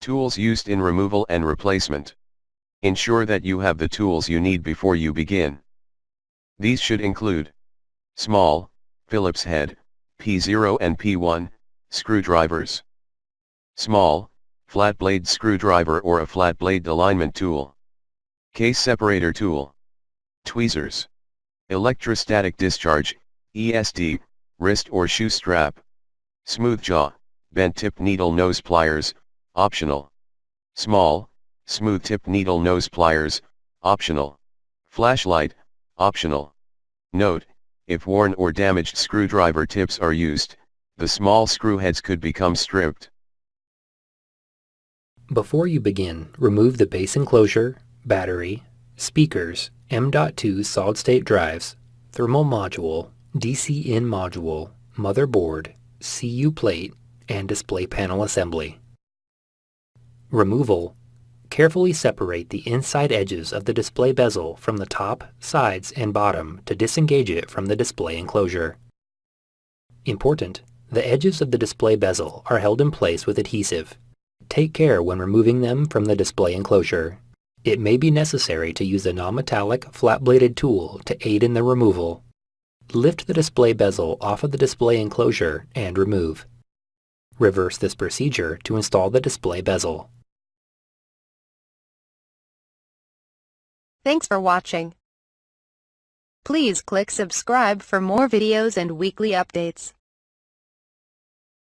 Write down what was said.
Tools used in removal and replacement. Ensure that you have the tools you need before you begin. These should include small, Phillips head, P0 and P1, screwdrivers. Small, flat blade screwdriver or a flat blade alignment tool. Case separator tool. Tweezers. Electrostatic discharge, ESD, wrist or shoe strap. Smooth jaw, bent tip needle nose pliers, optional. Small, smooth tip needle nose pliers, optional. Flashlight, optional. Note, if worn or damaged screwdriver tips are used, the small screw heads could become stripped. Before you begin, remove the base enclosure, battery, speakers, M.2 solid-state drives, thermal module, DC-in module, motherboard, CU plate, and display panel assembly. Removal. Carefully separate the inside edges of the display bezel from the top, sides, and bottom to disengage it from the display enclosure. Important: the edges of the display bezel are held in place with adhesive. Take care when removing them from the display enclosure. It may be necessary to use a non-metallic, flat-bladed tool to aid in the removal. Lift the display bezel off of the display enclosure and remove. Reverse this procedure to install the display bezel. Thanks for watching. Please click subscribe for more videos and weekly updates.